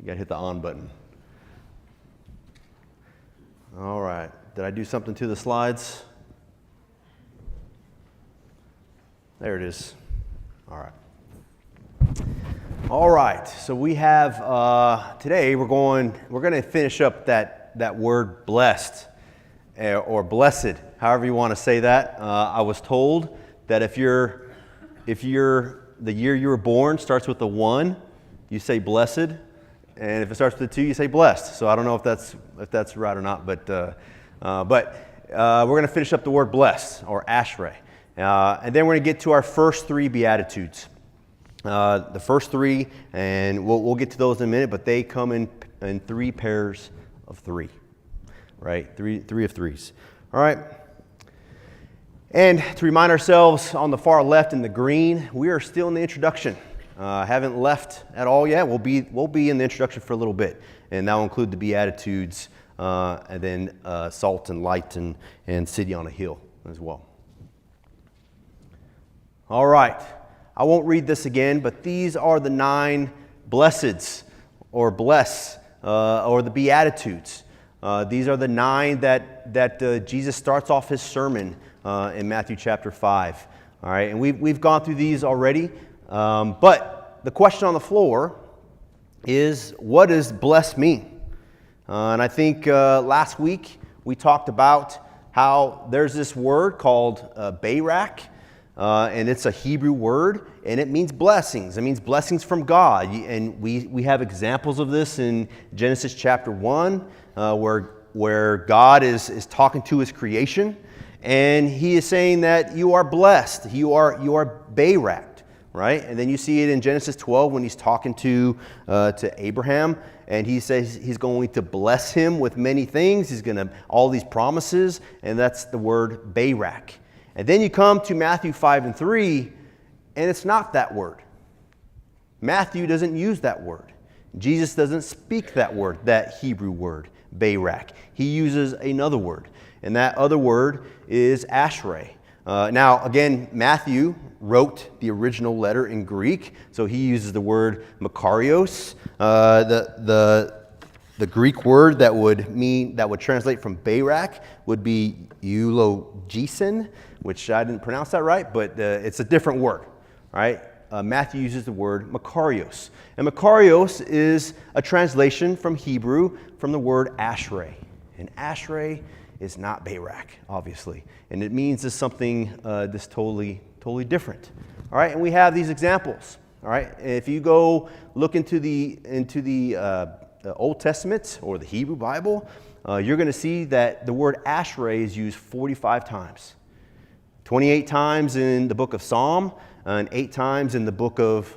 You got to hit the on button. All right. Did I do something to the slides? There it is. All right. All right. So we have today we're going to finish up that word blessed or blessed, however you want to say that. I was told that if the year you were born starts with a 1, you say blessed, and if it starts with a 2, you say blessed. So I don't know if that's right or not, but we're going to finish up the word blessed or ashrei, and then we're going to get to our first 3 beatitudes. The first 3, and we'll get to those in a minute, but they come in 3 pairs of 3, right? 3 of 3s. All right. And to remind ourselves, on the far left in the green, we are still in the introduction. Haven't left at all yet. We'll be in the introduction for a little bit, and that will include the Beatitudes, and then salt and light and city on a hill as well. All right. I won't read this again, but these are the 9 blesseds, or bless, or the Beatitudes. These are the 9 that Jesus starts off his sermon in Matthew chapter 5. All right, and we've gone through these already, but the question on the floor is, what does bless mean? And I think last week we talked about how there's this word called Barak, and it's a Hebrew word, and it means blessings. It means blessings from God, and we have examples of this in Genesis chapter 1, where God is talking to his creation. And he is saying that you are blessed. You are Barak, right? And then you see it in Genesis 12 when he's talking to Abraham, and he says he's going to bless him with many things. He's going to all these promises, and that's the word Barak. And then you come to Matthew 5 and 3, and it's not that word. Matthew doesn't use that word. Jesus doesn't speak that word, that Hebrew word, Barak. He uses another word. And that other word is ashrei. Now, again, Matthew wrote the original letter in Greek, so he uses the word makarios. The Greek word that would translate from Barak would be eulogesen, which I didn't pronounce that right, but it's a different word, right? Matthew uses the word makarios. And makarios is a translation from Hebrew from the word ashrei. And ashrei is not Barak, obviously. And it means it's something that's totally different. All right, and we have these examples. All right, and if you go look into the Old Testament or the Hebrew Bible, you're going to see that the word ashrei is used 45 times. 28 times in the book of Psalm, and 8 times in the book of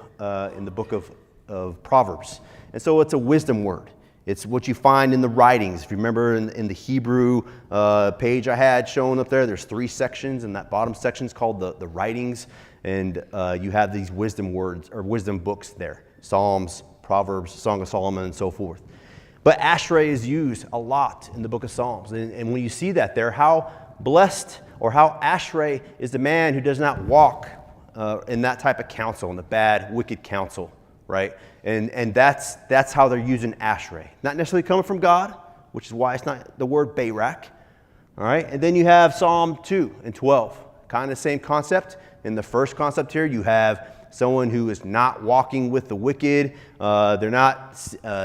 Proverbs. And so it's a wisdom word. It's what you find in the writings. If you remember in the Hebrew page I had shown up there, there's 3 sections, and that bottom section is called the writings. And you have these wisdom words or wisdom books there. Psalms, Proverbs, Song of Solomon, and so forth. But ashrei is used a lot in the book of Psalms. And when you see that there, how blessed or how ashrei is the man who does not walk in that type of counsel, in the bad, wicked counsel, right? And that's how they're using ashrei. Not necessarily coming from God, which is why it's not the word Barak. All right, and then you have Psalm 2 and 12. Kind of the same concept. In the first concept here, you have someone who is not walking with the wicked. They're not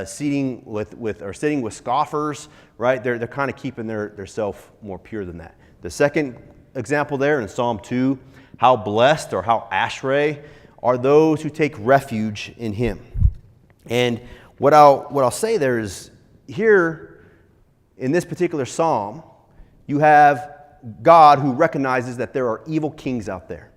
sitting with scoffers, right? They're kind of keeping their self more pure than that. The second example there in Psalm 2, how blessed or how ashrei are those who take refuge in him. And what I'll say there is, here in this particular psalm, you have God who recognizes that there are evil kings out there.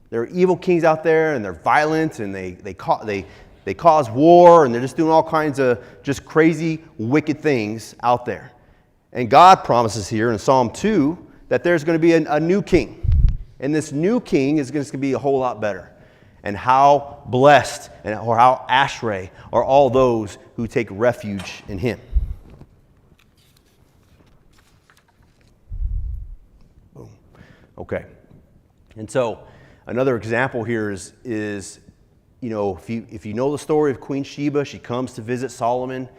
There are evil kings out there, and they're violent, and they cause war, and they're just doing all kinds of just crazy, wicked things out there. And God promises here in Psalm 2 that there's going to be a new king. And this new king is going to be a whole lot better. And how blessed or how ashrei are all those who take refuge in him. Boom. Okay. And so another example here is if you know the story of Queen Sheba, she comes to visit Solomon,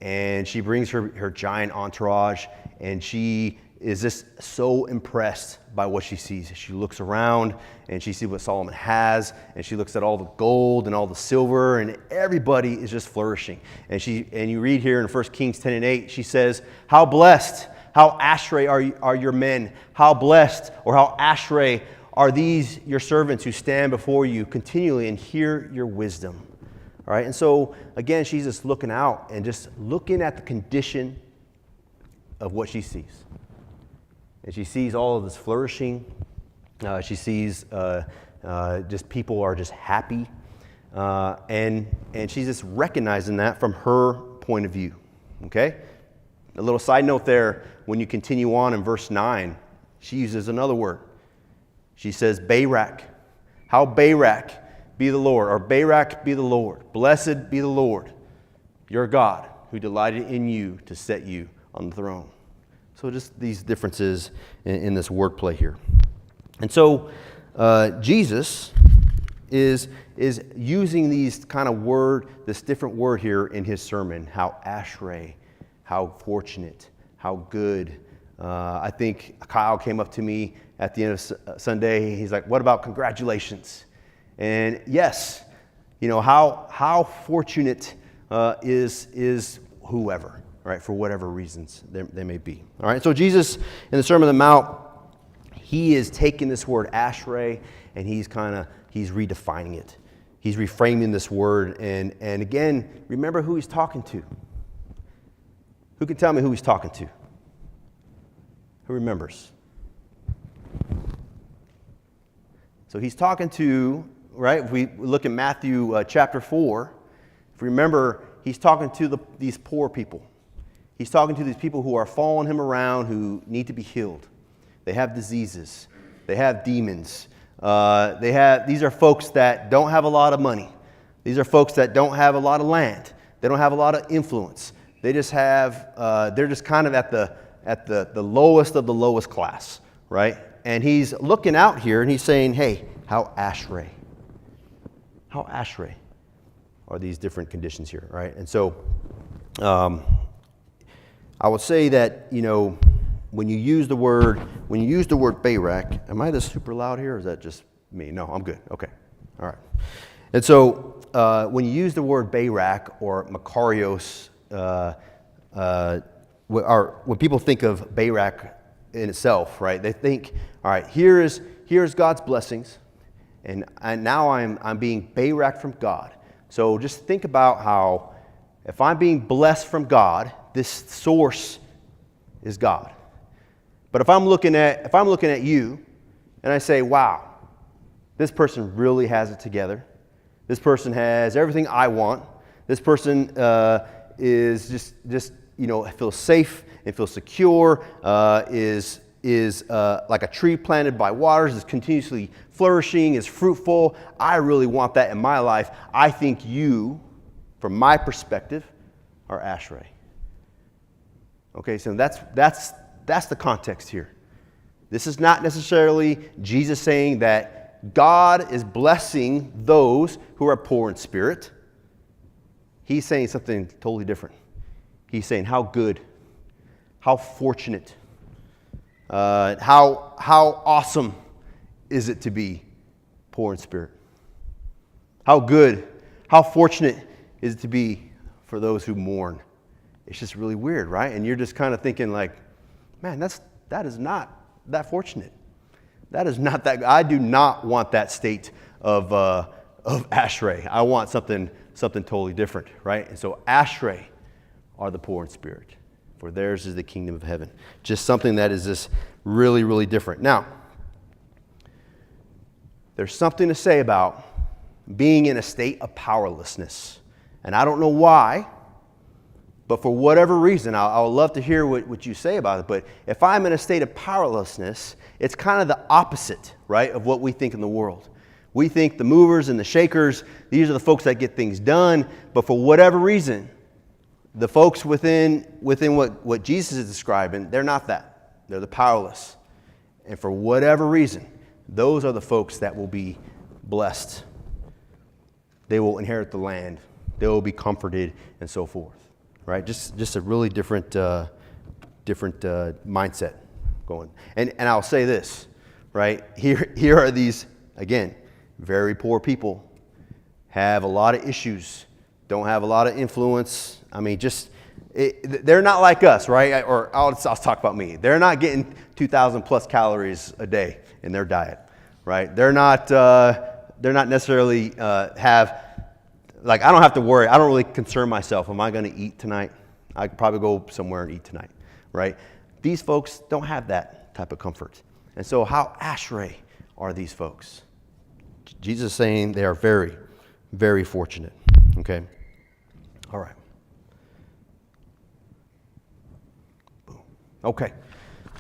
and she brings her giant entourage, and she is just so impressed by what she sees. She looks around and she sees what Solomon has, and she looks at all the gold and all the silver, and everybody is just flourishing. And you read here in 1 Kings 10:8, she says, "How blessed, how ashrei are your men, how blessed or how ashrei are these your servants who stand before you continually and hear your wisdom." All right, and so again, she's just looking out and just looking at the condition of what she sees. And she sees all of this flourishing. She sees just people are just happy. And she's just recognizing that from her point of view. Okay? A little side note there, when you continue on in verse 9, she uses another word. She says, Barak. How Barak be the Lord, or Barak be the Lord. Blessed be the Lord, your God, who delighted in you to set you on the throne. So just these differences in this wordplay here. And so Jesus is using these kind of this different word here in his sermon. How ashrei, how fortunate, how good. I think Kyle came up to me at the end of Sunday. He's like, "What about congratulations?" And yes, how fortunate is whoever. Right, for whatever reasons they may be. All right, so Jesus in the Sermon on the Mount, he is taking this word ashrei and he's redefining it. He's reframing this word, and again, remember who he's talking to. Who can tell me who he's talking to? Who remembers? So he's talking to, right, if we look at Matthew chapter 4, if we remember, he's talking to these poor people. He's talking to these people who are following him around, who need to be healed. They have diseases. They have demons. These are folks that don't have a lot of money. These are folks that don't have a lot of land. They don't have a lot of influence. They just have. They're just kind of at the lowest of the lowest class, right? And he's looking out here and he's saying, "Hey, how ashrei are these different conditions here, right?" And so. I would say that, when you use the word Barak, am I just super loud here or is that just me? No, I'm good. Okay. All right. And so when you use the word Barak or Makarios, when people think of Barak in itself, right, they think, all right, here's God's blessings, and now I'm being Barak from God. So just think about how if I'm being blessed from God, this source is God. But if I'm looking at you and I say, wow, this person really has it together. This person has everything I want. This person is just feels safe and feels secure, is like a tree planted by waters, is continuously flourishing, is fruitful. I really want that in my life. I think you, from my perspective, are ashrei. Okay, so that's the context here. This is not necessarily Jesus saying that God is blessing those who are poor in spirit. He's saying something totally different. He's saying how good, how fortunate, how awesome is it to be poor in spirit? How good, how fortunate is it to be for those who mourn? It's just really weird, right? And you're just kind of thinking like, man, that is not that fortunate. That is not that. I do not want that state of ashrei. I want something totally different, right? And so ashrei are the poor in spirit, for theirs is the kingdom of heaven. Just something that is just really, really different. Now, there's something to say about being in a state of powerlessness. And I don't know why, but for whatever reason, I would love to hear what you say about it. But if I'm in a state of powerlessness, it's kind of the opposite, right, of what we think in the world. We think the movers and the shakers, these are the folks that get things done. But for whatever reason, the folks within what Jesus is describing, they're not that. They're the powerless. And for whatever reason, those are the folks that will be blessed. they will inherit the land. They will be comforted and so forth, right? Just a really different mindset going. And I'll say this, right? Here are these, again, very poor people, have a lot of issues, don't have a lot of influence. I mean, they're not like us, right? Or I'll talk about me. They're not getting 2,000 plus calories a day in their diet, right? They're not necessarily I don't have to worry. I don't really concern myself. Am I going to eat tonight? I could probably go somewhere and eat tonight, right? These folks don't have that type of comfort. And so how ashrei are these folks? Jesus is saying they are very, very fortunate, okay? All right. Boom. Okay.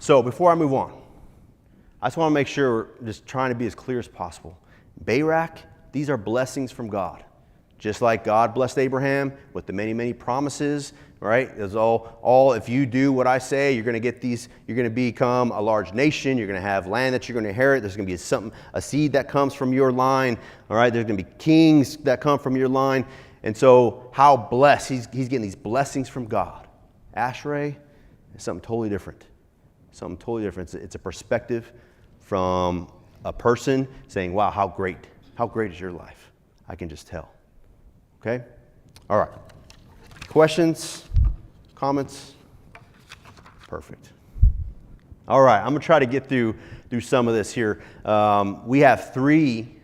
So before I move on, I just want to make sure, just trying to be as clear as possible. Barak, these are blessings from God. Just like God blessed Abraham with the many, many promises, right? It's all if you do what I say, you're going to get these, you're going to become a large nation, you're going to have land that you're going to inherit, there's going to be a seed that comes from your line, all right? There's going to be kings that come from your line. And so how blessed, he's getting these blessings from God. Ashrei is something totally different. Something totally different. It's a perspective from a person saying, wow, how great is your life? I can just tell. Okay? All right. Questions? Comments? Perfect. All right. I'm going to try to get through some of this here. We have three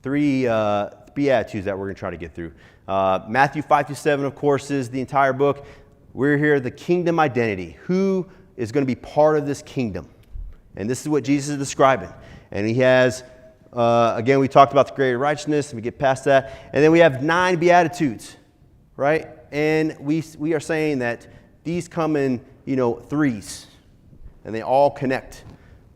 Beatitudes that we're going to try to get through. Matthew 5-7, of course, is the entire book. We're here, the kingdom identity. Who is going to be part of this kingdom? And this is what Jesus is describing. And he has... again, we talked about the greater righteousness, and we get past that. And then we have 9 Beatitudes, right? And we are saying that these come in, threes, and they all connect,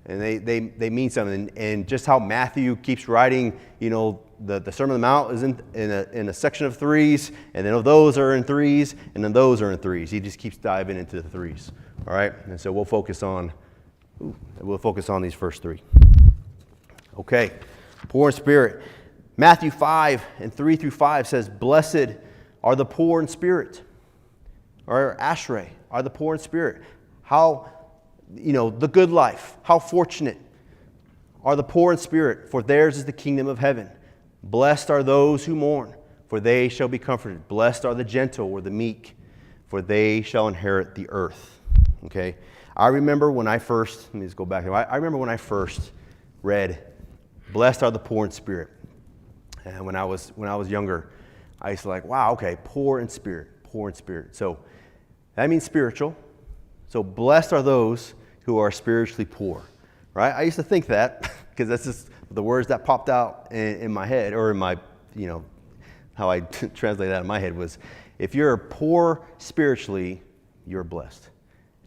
and they mean something. And just how Matthew keeps writing, the Sermon on the Mount is in a section of threes, and then those are in threes, and then those are in threes. He just keeps diving into the threes, all right? And so we'll focus on these first 3. Okay, poor in spirit. Matthew 5:3-5 says, blessed are the poor in spirit, or ashrei are the poor in spirit. How, the good life, how fortunate are the poor in spirit, for theirs is the kingdom of heaven. Blessed are those who mourn, for they shall be comforted. Blessed are the gentle or the meek, for they shall inherit the earth. Okay, I remember when I first, let me just go back here. I remember when I first read, blessed are the poor in spirit. And when I was younger, I used to wow, okay, poor in spirit. So that means spiritual. So blessed are those who are spiritually poor, right? I used to think that because that's just the words that popped out in my head, or in my, how I translate that in my head was, if you're poor spiritually, you're blessed.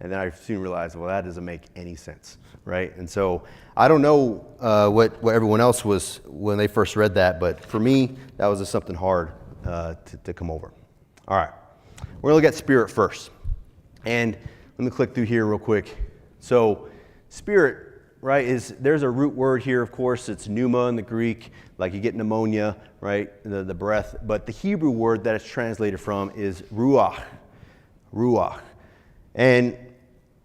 And then I soon realized, well, that doesn't make any sense, right? And so I don't know what everyone else was when they first read that, but for me, that was just something hard to come over. All right, we're going to look at spirit first. And let me click through here real quick. So spirit, right, there's a root word here, of course. It's pneuma in the Greek, like you get pneumonia, right, the breath. But the Hebrew word that it's translated from is ruach. And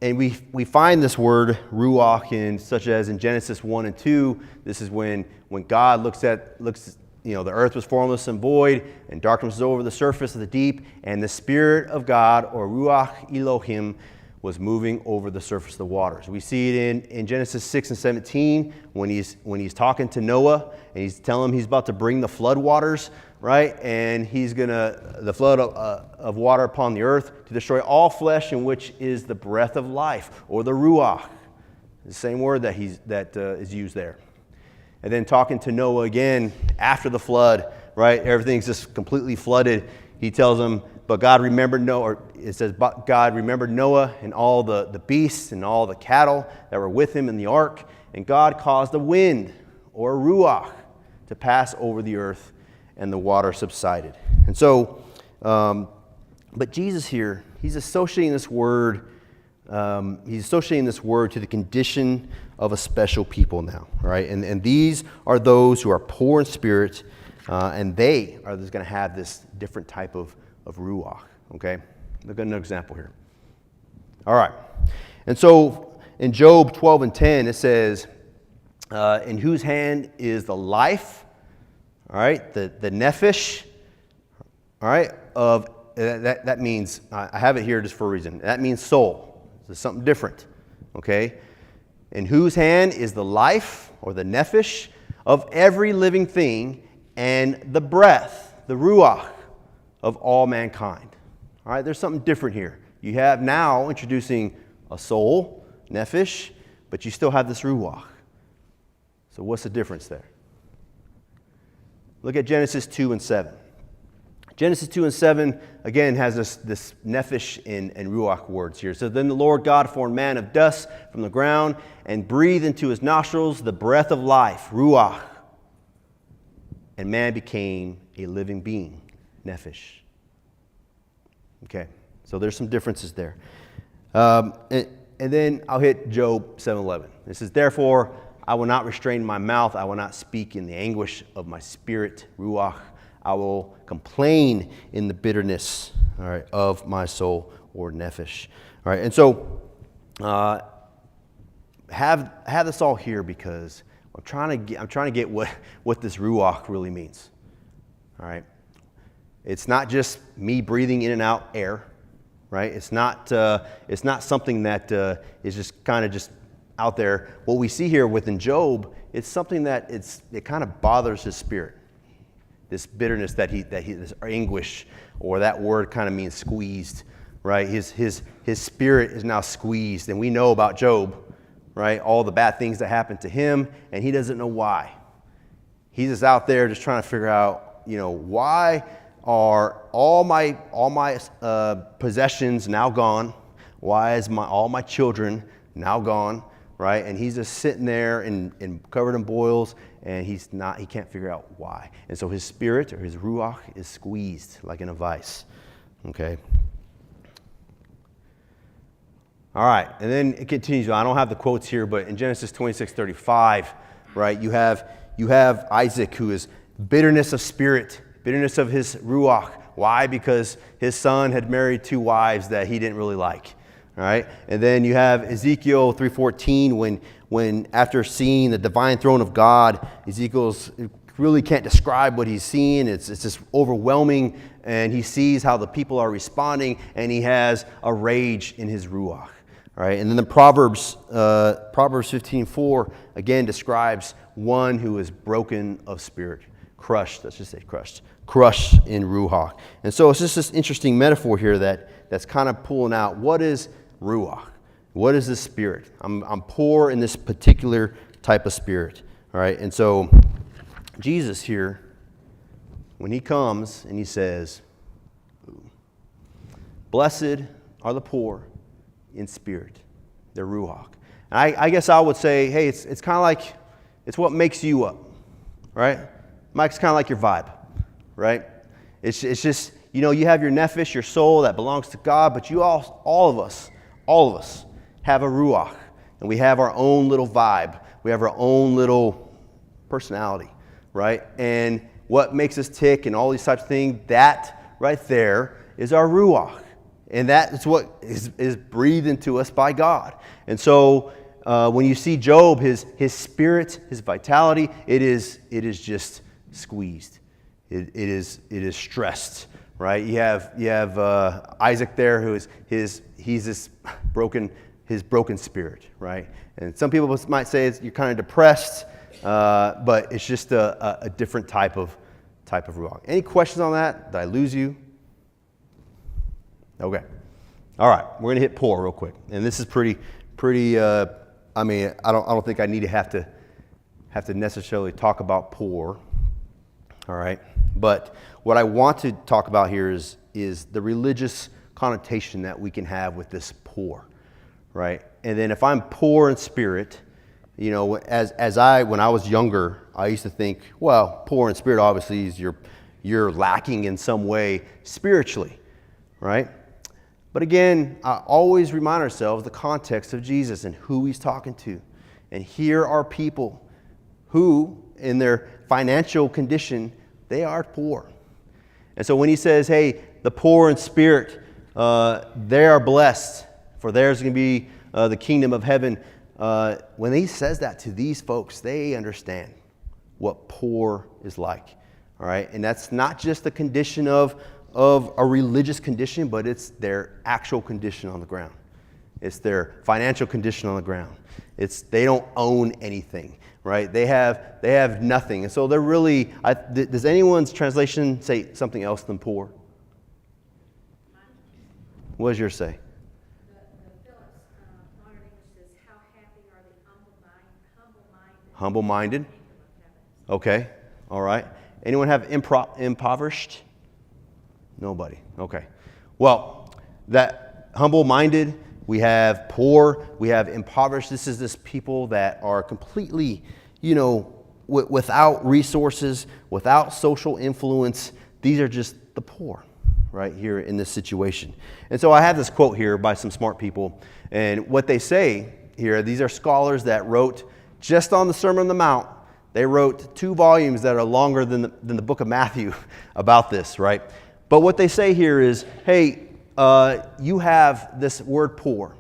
we find this word ruach such as in Genesis 1 and 2. This is when God looks, the earth was formless and void, and darkness was over the surface of the deep, and the Spirit of God, or ruach Elohim, was moving over the surface of the waters. We see it in Genesis 6 and 17 when he's talking to Noah, and he's telling him he's about to bring the flood waters, right? And he's the flood of water upon the earth to destroy all flesh, in which is the breath of life, or the ruach, the same word that is used there. And then talking to Noah again after the flood, right? Everything's just completely flooded. He tells him, but God remembered Noah, or it says, but God remembered Noah and all the beasts and all the cattle that were with him in the ark, and God caused the wind, or ruach, to pass over the earth, and the water subsided. And so, but Jesus here, he's associating this word to the condition of a special people now, right? And these are those who are poor in spirit, And they are just going to have this different type of ruach. Okay? Look at another example here. All right. And so in Job 12 and 10, it says, in whose hand is the life, all right, the nephesh, all right, of, that means, I have it here just for a reason. That means soul. This is something different, okay? In whose hand is the life, or the nephesh, of every living thing, and the breath, the ruach, of all mankind. All right, there's something different here. You have now introducing a soul, nephesh, but you still have this ruach. So what's the difference there? Look at Genesis 2 and 7. Genesis 2 and 7, again, has this nephesh and ruach words here. So then the Lord God formed man of dust from the ground and breathed into his nostrils the breath of life, ruach. And man became a living being, nephesh. Okay, so there's some differences there. And then I'll hit Job 7:11. It says, therefore, I will not restrain my mouth. I will not speak in the anguish of my spirit, ruach. I will complain in the bitterness, all right, of my soul, or nephesh. All right, and so have this all here because I'm trying to get what this ruach really means. All right, it's not just me breathing in and out air, right? It's not something that is just kind of just out there. What we see here within Job, it's something that it kind of bothers his spirit. This bitterness that he this anguish, or that word kind of means squeezed, right? His spirit is now squeezed, and we know about Job, right? All the bad things that happened to him, and he doesn't know why. He's just out there just trying to figure out, why are all my possessions now gone? Why is all my children now gone? Right? And he's just sitting there and covered in boils, and he can't figure out why. And so his spirit, or his ruach, is squeezed like in a vice. Okay? All right, and then it continues. I don't have the quotes here, but in Genesis 26:35, right, you have Isaac, who is bitterness of spirit, bitterness of his ruach. Why? Because his son had married 2 wives that he didn't really like. All right, and then you have Ezekiel 3:14 when after seeing the divine throne of God, Ezekiel's really can't describe what he's seeing. It's just overwhelming, and he sees how the people are responding, and he has a rage in his ruach. All right, and then the Proverbs 15:4 again describes one who is broken of spirit, crushed. Let's just say crushed in ruach. And so it's just this interesting metaphor here that's kind of pulling out what is ruach. What is this spirit? I'm poor in this particular type of spirit. All right, and so Jesus here, when he comes and he says, blessed are the poor in spirit, their ruach. And I guess I would say, hey, it's kind of like, it's what makes you up, right? Mike's kind of like your vibe, right? It's just, you have your nephesh, your soul that belongs to God, but you all of us have a ruach, and we have our own little vibe. We have our own little personality, right? And what makes us tick and all these types of things, that right there is our ruach. And that is what is breathed into us by God. And so when you see Job, his spirit, his vitality, it is just squeezed. It is stressed, right? You have Isaac there, who he's this broken spirit, right? And some people might say you're kind of depressed, but it's just a different type of ruach. Any questions on that? Did I lose you? Okay. All right. We're gonna hit poor real quick, and this is pretty. I don't think I need to have to necessarily talk about poor. All right. But what I want to talk about here is the religious connotation that we can have with this poor, right? And then if I'm poor in spirit, when I was younger, I used to think, well, poor in spirit obviously is you're lacking in some way spiritually, right? But again, I always remind ourselves the context of Jesus and who he's talking to. And here are people who, in their financial condition, They are poor. And so when he says, hey, the poor in spirit, they are blessed, for theirs is going to be the kingdom of heaven. When he says that to these folks, they understand what poor is like. All right, and that's not just the condition of a religious condition, but it's their actual condition on the ground. It's their financial condition on the ground. They don't own anything, right? They have nothing, and so they're really. Does anyone's translation say something else than poor? What does yours say? The Phillips modern English says, "How happy are the humble-minded." Humble-minded. Okay, all right. Anyone have impoverished? Nobody. Okay. Well, that humble-minded, we have poor, we have impoverished. This people that are completely, without resources, without social influence. These are just the poor, right here in this situation. And so I have this quote here by some smart people, and what they say here, these are scholars that wrote just on the Sermon on the Mount. They wrote 2 volumes that are longer than the book of Matthew about this, right? But what they say here is, hey, you have this word poor,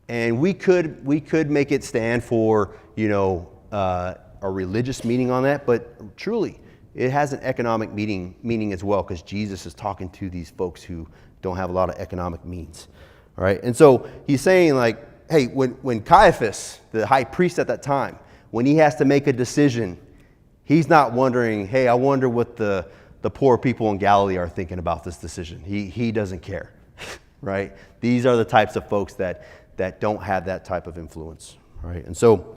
and we could make it stand for, a religious meaning on that, but truly, it has an economic meaning as well, because Jesus is talking to these folks who don't have a lot of economic means, all right? And so he's saying, like, hey, when Caiaphas, the high priest at that time, when he has to make a decision, he's not wondering, hey, I wonder what the poor people in Galilee are thinking about this decision. He doesn't care, right? These are the types of folks that don't have that type of influence, right? And so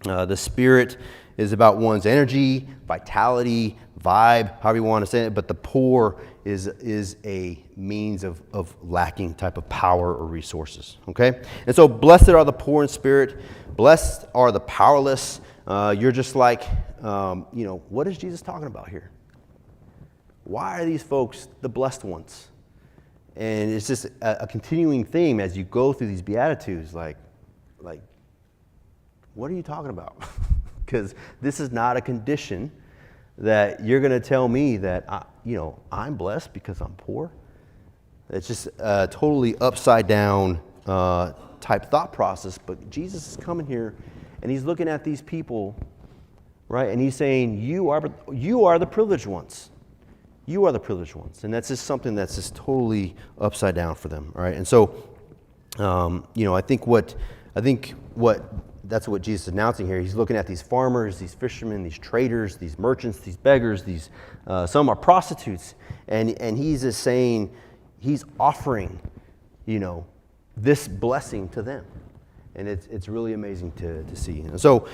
the Spirit is about one's energy, vitality, vibe, however you want to say it, but the poor is a means of lacking type of power or resources, okay? And so blessed are the poor in spirit, blessed are the powerless. You're just like, what is Jesus talking about here? Why are these folks the blessed ones? And it's just a continuing theme as you go through these Beatitudes, like, what are you talking about? Because this is not a condition that you're going to tell me that, I'm blessed because I'm poor. It's just a totally upside down type thought process. But Jesus is coming here and he's looking at these people, right? And he's saying, you are the privileged ones. You are the privileged ones. And that's just something that's just totally upside down for them, right? And so, I think what that's what Jesus is announcing here. He's looking at these farmers, these fishermen, these traders, these merchants, these beggars, these some are prostitutes, and he's just saying, he's offering, this blessing to them, and it's really amazing to see. And so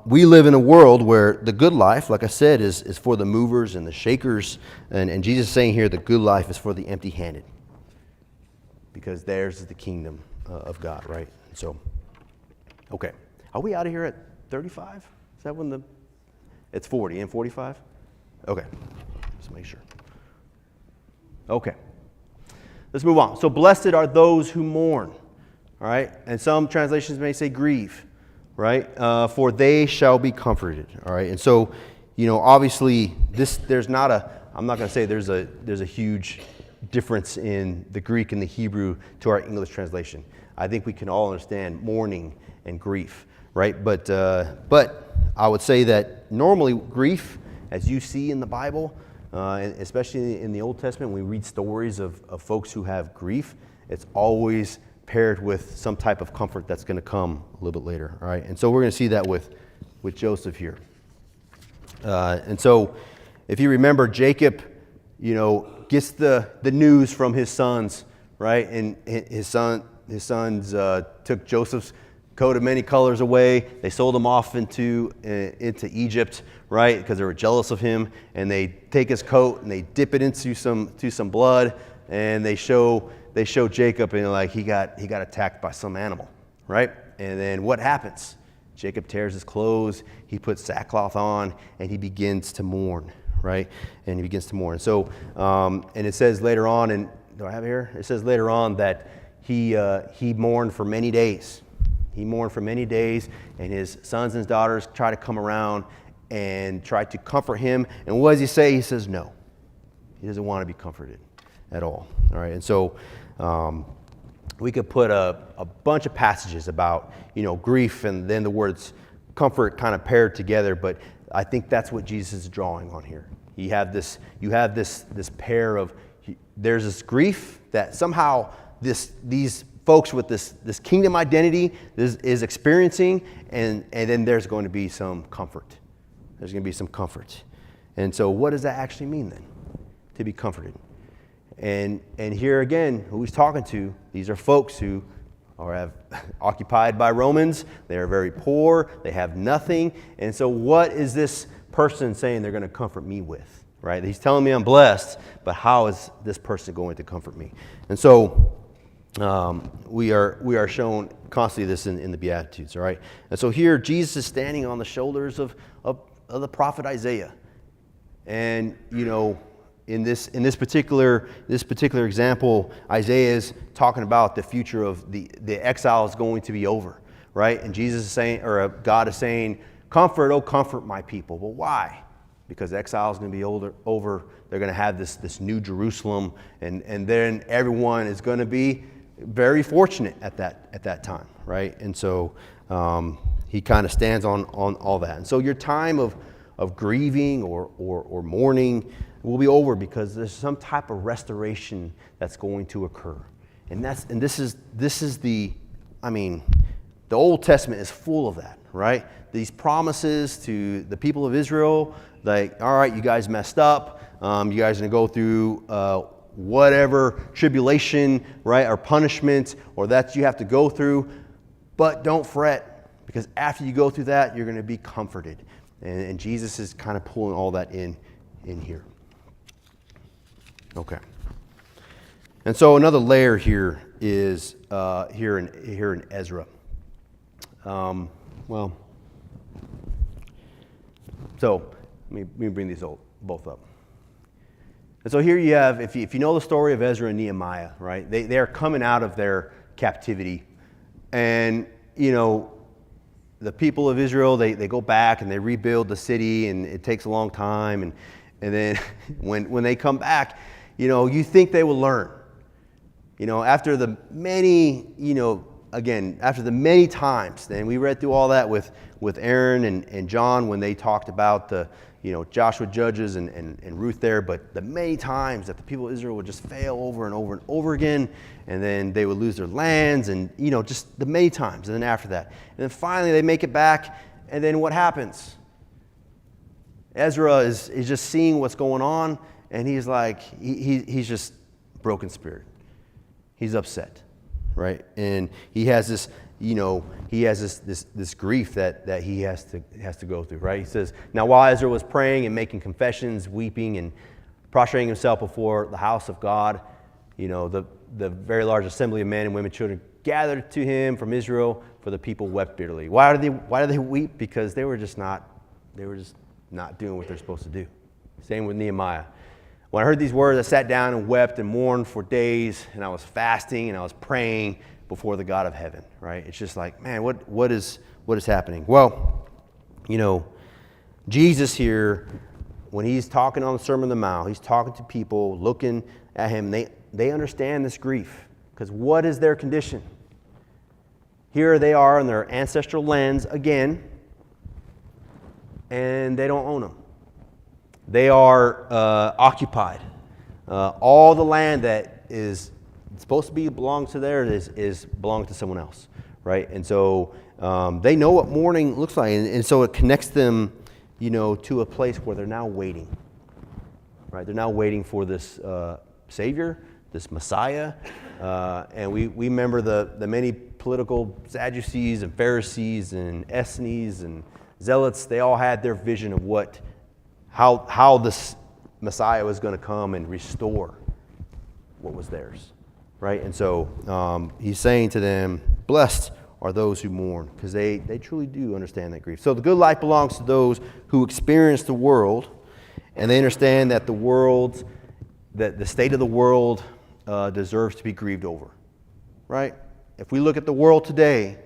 we live in a world where the good life, like I said, is for the movers and the shakers, and Jesus is saying here the good life is for the empty-handed, because theirs is the kingdom of God, right? And so. Okay. Are we out of here at 35? Is that when it's 40 and 45? Okay. Just make sure. Okay. Let's move on. So blessed are those who mourn. All right. And some translations may say grieve. Right. For they shall be comforted. All right. And so, obviously I'm not going to say there's a huge difference in the Greek and the Hebrew to our English translation. I think we can all understand mourning and grief, right? But I would say that normally grief, as you see in the Bible, and especially in the Old Testament, when we read stories of folks who have grief, it's always paired with some type of comfort that's going to come a little bit later, all right? And so we're going to see that with Joseph here. And so if you remember, Jacob, gets the news from his sons, right? And his sons took Joseph's coat of many colors away. They sold him off into Egypt, right? Because they were jealous of him. And they take his coat and they dip it into some blood, and they show Jacob, and like he got attacked by some animal, right? And then what happens? Jacob tears his clothes. He puts sackcloth on, and he begins to mourn, right? And he begins to mourn. So, and it says later on, and do I have it here? It says later on that he mourned for many days. He mourned for many days, and his sons and his daughters try to come around, and tried to comfort him. And what does he say? He says no. He doesn't want to be comforted at all. All right, and so we could put a bunch of passages about, grief and then the words comfort kind of paired together, but I think that's what Jesus is drawing on here. You have this pair of, there's this grief that somehow these folks with this kingdom identity is experiencing, and then there's going to be some comfort. There's going to be some comfort. And so what does that actually mean then, to be comforted? And here again, who he's talking to, these are folks who are occupied by Romans. They are very poor. They have nothing. And so what is this person saying they're going to comfort me with? Right? He's telling me I'm blessed, but how is this person going to comfort me? And so we are shown constantly this in the Beatitudes. All right? And so here Jesus is standing on the shoulders of the prophet Isaiah. And, in this particular example, Isaiah is talking about the future of the exile is going to be over, right? And Jesus is saying, or God is saying, comfort, oh comfort my people. Well, why? Because exile is going to be over. They're going to have this new Jerusalem, and then everyone is going to be very fortunate at that time, right? And so he kind of stands on all that. And so your time of grieving or mourning will be over because there's some type of restoration that's going to occur. And this is the Old Testament is full of that, right? These promises to the people of Israel, like, all right, you guys messed up. You guys are going to go through whatever tribulation, right, or punishment, or that you have to go through. But don't fret, because after you go through that, you're going to be comforted. And Jesus is kind of pulling all that in here. Okay. And so another layer here is here in Ezra. So let me bring these both up. And so here you have, if you know the story of Ezra and Nehemiah, right? They are coming out of their captivity, and the people of Israel, they go back and they rebuild the city, and it takes a long time, and then when they come back, you think they will learn. After the many, after the many times, and we read through all that with Aaron and John when they talked about the, Joshua, Judges, and Ruth there, but the many times that the people of Israel would just fail over and over and over again, and then they would lose their lands, and, just the many times, and then after that. And then finally they make it back, and then what happens? Ezra is just seeing what's going on, and he's like, he's just broken spirit. He's upset, right? And he has this, this grief that he has to go through, right? He says, now while Ezra was praying and making confessions, weeping and prostrating himself before the house of God, the very large assembly of men and women, children gathered to him from Israel, for the people wept bitterly. Why do they weep? Because they were just not doing what they're supposed to do. Same with Nehemiah. When I heard these words, I sat down and wept and mourned for days, and I was fasting and I was praying before the God of heaven, right? It's just like, man, what is happening? Well, Jesus here, when he's talking on the Sermon on the Mount, he's talking to people, looking at him, they understand this grief, because what is their condition? Here they are in their ancestral lands again, and they don't own them. They are occupied. All the land that is supposed to belong to theirs is belong to someone else, right? And so they know what mourning looks like, and so it connects them, to a place where they're now waiting, right? They're now waiting for this Savior, this Messiah, and we remember the many political Sadducees and Pharisees and Essenes and Zealots. They all had their vision of how this Messiah was going to come and restore what was theirs, right? And so he's saying to them, blessed are those who mourn, because they truly do understand that grief. So the good life belongs to those who experience the world, and they understand that the state of the world deserves to be grieved over, right? If we look at the world today,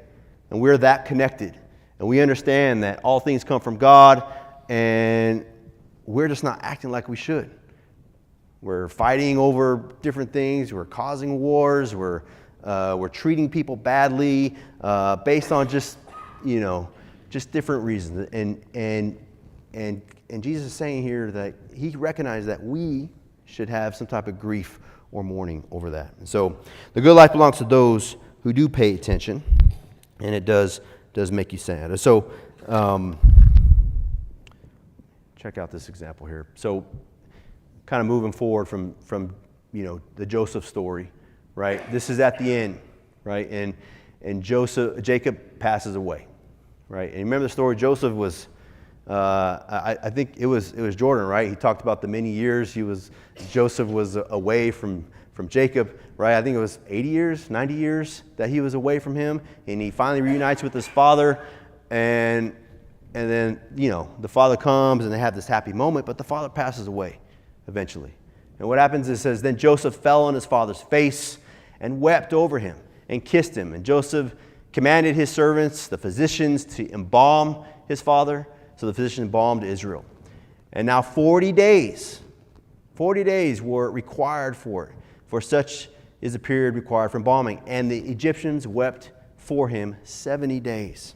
and we're that connected, and we understand that all things come from God, and we're just not acting like we should. We're fighting over different things. We're causing wars. We're treating people badly based on just different reasons. And Jesus is saying here that he recognized that we should have some type of grief or mourning over that. And so the good life belongs to those who do pay attention, and it does make you sad. And so check out this example here. So kind of moving forward from the Joseph story, right? This is at the end, right? And Jacob passes away, right? And remember the story? Joseph was, I think it was Jordan, right? He talked about the many years Joseph was away from Jacob, right? I think it was 80 years, 90 years that he was away from him, and he finally reunites with his father, and then the father comes and they have this happy moment, but the father passes away eventually. And what happens is, it says, then Joseph fell on his father's face and wept over him and kissed him. And Joseph commanded his servants, the physicians, to embalm his father. So the physicians embalmed Israel. And now 40 days were required for it. For such is the period required for embalming. And the Egyptians wept for him 70 days.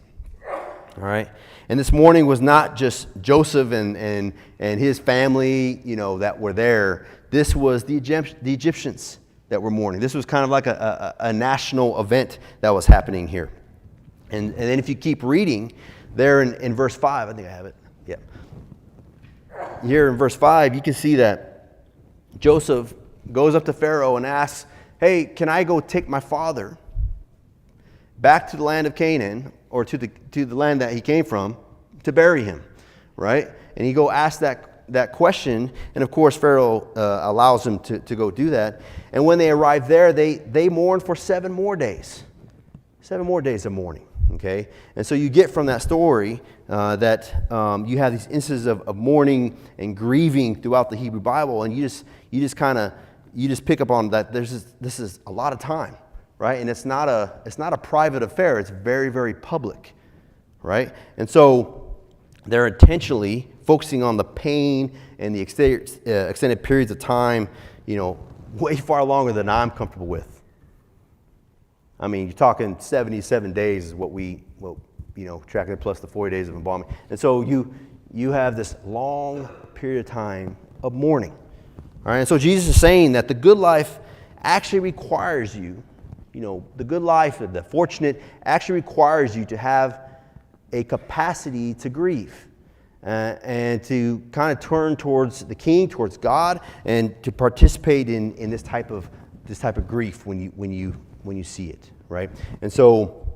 All right. And this mourning was not just Joseph and his family, that were there. This was the Egyptians that were mourning. This was kind of like a national event that was happening here. And then if you keep reading there in verse 5, I think I have it. Yeah. Here in verse 5, you can see that Joseph goes up to Pharaoh and asks, hey, can I go take my father back to the land of Canaan, or to the land that he came from, to bury him, right? And he go ask that question, and of course Pharaoh allows him to go do that. And when they arrive there, they mourn for 7 more days. 7 more days of mourning, okay? And so you get from that story that you have these instances of mourning and grieving throughout the Hebrew Bible, and you just pick up on that. This is a lot of time. Right? And it's not a private affair. It's very, very public, right? And so they're intentionally focusing on the pain and the extended periods of time, way far longer than I'm comfortable with. I mean, you're talking 77 days is what tracking plus the 40 days of embalming. And so you have this long period of time of mourning. All right? And so Jesus is saying that the good life actually requires you, the good life, the fortunate, actually requires you to have a capacity to grieve and to kind of turn towards the King, towards God, and to participate in this type of grief when you see it, right? And so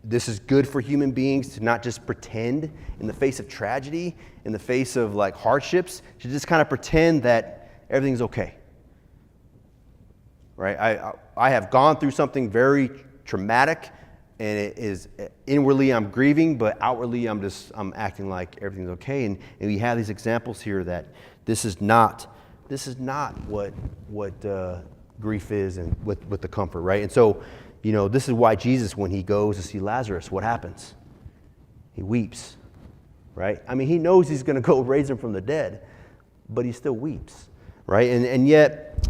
this is good for human beings to not just pretend in the face of tragedy, in the face of like hardships, to just kind of pretend that everything's okay. Right? I have gone through something very traumatic, and it is inwardly I'm grieving, but outwardly I'm acting like everything's okay. And we have these examples here that this is not what grief is, and with the comfort, right? And so, this is why Jesus, when he goes to see Lazarus, what happens? He weeps, right? I mean, he knows he's going to go raise him from the dead, but he still weeps, right? And yet.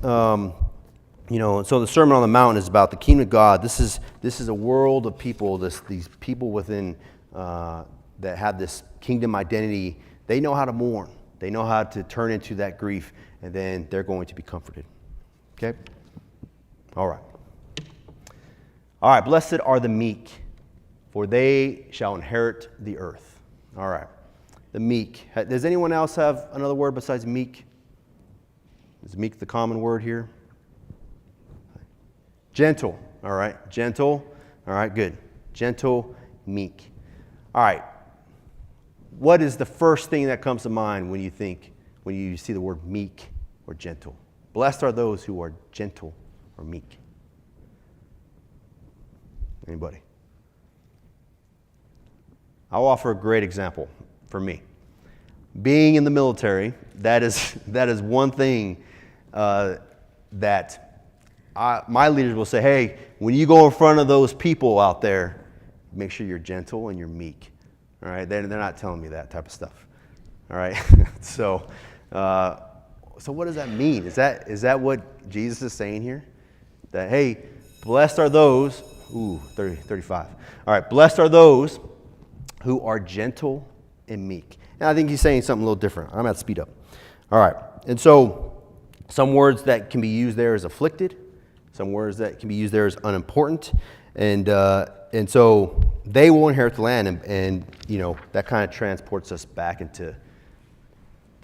So the Sermon on the Mount is about the kingdom of God. This is a world of people, these people within that have this kingdom identity. They know how to mourn. They know how to turn into that grief, and then they're going to be comforted. Okay? All right. All right, blessed are the meek, for they shall inherit the earth. All right. The meek. Does anyone else have another word besides meek? Is meek the common word here? Gentle, all right, gentle, all right, good. Gentle, meek. All right, what is the first thing that comes to mind when you see the word meek or gentle? Blessed are those who are gentle or meek. Anybody? I'll offer a great example for me. Being in the military, that is one thing that my leaders will say, hey, when you go in front of those people out there, make sure you're gentle and you're meek. All right, they're not telling me that type of stuff. All right, so what does that mean? Is that what Jesus is saying here? That, hey, blessed are those, 35. All right, blessed are those who are gentle and meek. And I think he's saying something a little different. I'm going to have to speed up. All right, and so some words that can be used there is afflicted. Some words that can be used there is unimportant. And so they will inherit the land, and that kind of transports us back into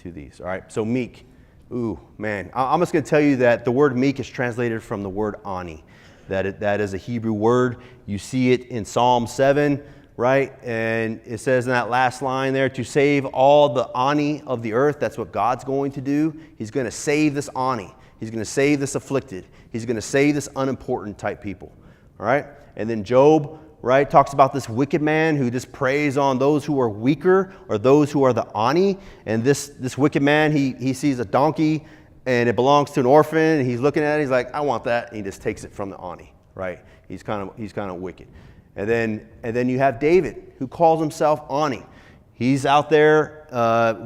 these. All right, so meek. Ooh, man. I'm just going to tell you that the word meek is translated from the word ani. That is a Hebrew word. You see it in Psalm 7, right? And it says in that last line there, to save all the ani of the earth. That's what God's going to do. He's going to save this ani. He's going to save this afflicted. He's going to save this unimportant type people. All right? And then Job, right, talks about this wicked man who just preys on those who are weaker or those who are the ani. And this wicked man, he sees a donkey and it belongs to an orphan, and he's looking at it, he's like, I want that, and he just takes it from the ani, right? He's kind of wicked. And then you have David, who calls himself ani. He's out there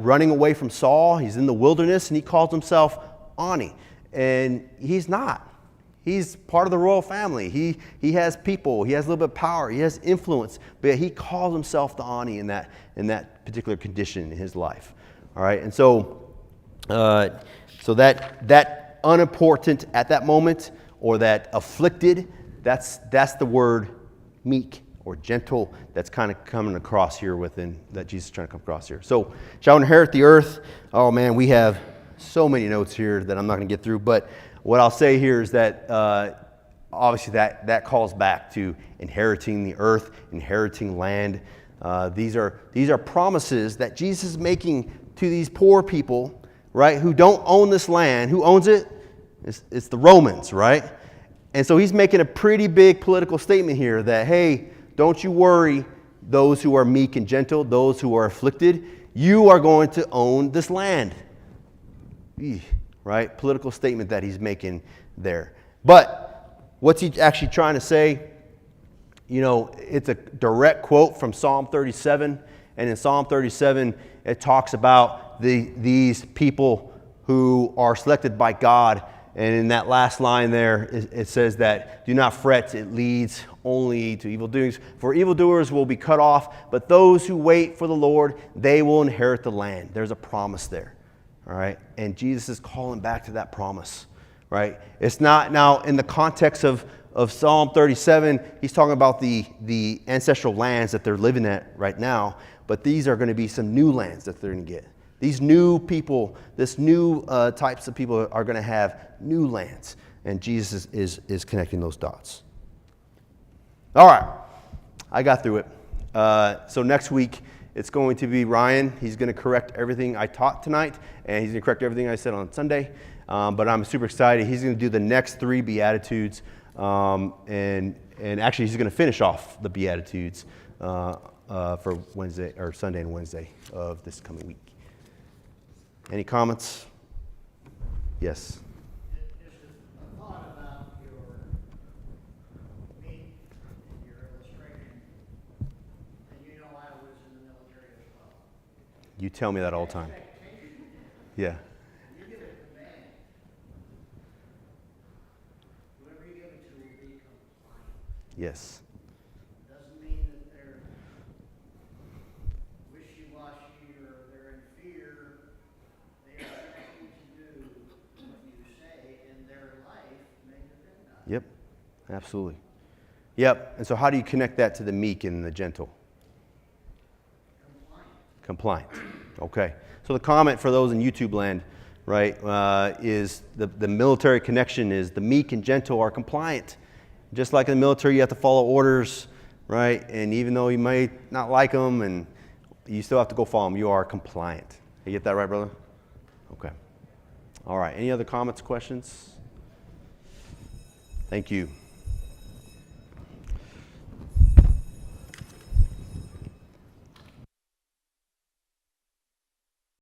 running away from Saul. He's in the wilderness, and he calls himself ani. And he's not. He's part of the royal family. He has people. He has a little bit of power. He has influence. But he calls himself the ani in that particular condition in his life. All right, and so that unimportant at that moment, or that afflicted, that's the word meek or gentle that's kind of coming across here that Jesus is trying to come across here. So, shall inherit the earth. Oh man, we have so many notes here that I'm not going to get through. But what I'll say here is that obviously that calls back to inheriting the earth, inheriting land. These are promises that Jesus is making to these poor people, right, who don't own this land. Who owns it? It's the Romans, right? And so he's making a pretty big political statement here that, hey, don't you worry, those who are meek and gentle, those who are afflicted, you are going to own this land. Right? Political statement that he's making there. But what's he actually trying to say? It's a direct quote from Psalm 37. And in Psalm 37, it talks about these people who are selected by God. And in that last line there, it says that, do not fret, it leads only to evil doings. For evildoers will be cut off, but those who wait for the Lord, they will inherit the land. There's a promise there. All right? And Jesus is calling back to that promise. Right? It's not now in the context of Psalm 37, he's talking about the ancestral lands that they're living at right now, but these are going to be some new lands that they're going to get. These new people, this new types of people are going to have new lands. And Jesus is connecting those dots. All right. I got through it. So next week, it's going to be Ryan. He's going to correct everything I taught tonight, and he's going to correct everything I said on Sunday. But I'm super excited. He's going to do the next 3 Beatitudes, and actually he's going to finish off the Beatitudes for Wednesday or Sunday and Wednesday of this coming week. Any comments? Yes. Just a thought about your meat and your illustration. And I was in the military as well. You tell me that all the time. Yeah. You give a command. Whoever you give it to will be compliant. Yes. Doesn't mean that they're wishy-washy or they're in fear. They are expecting to do what you say, and their life may depend on it. Yep. Absolutely. Yep. And so how do you connect that to the meek and the gentle? Compliant. Okay. So the comment for those in YouTube land, right, is the military connection is the meek and gentle are compliant. Just like in the military, you have to follow orders, right? And even though you might not like them, and you still have to go follow them, you are compliant. You get that right, brother? Okay. All right. Any other comments, questions? Thank you.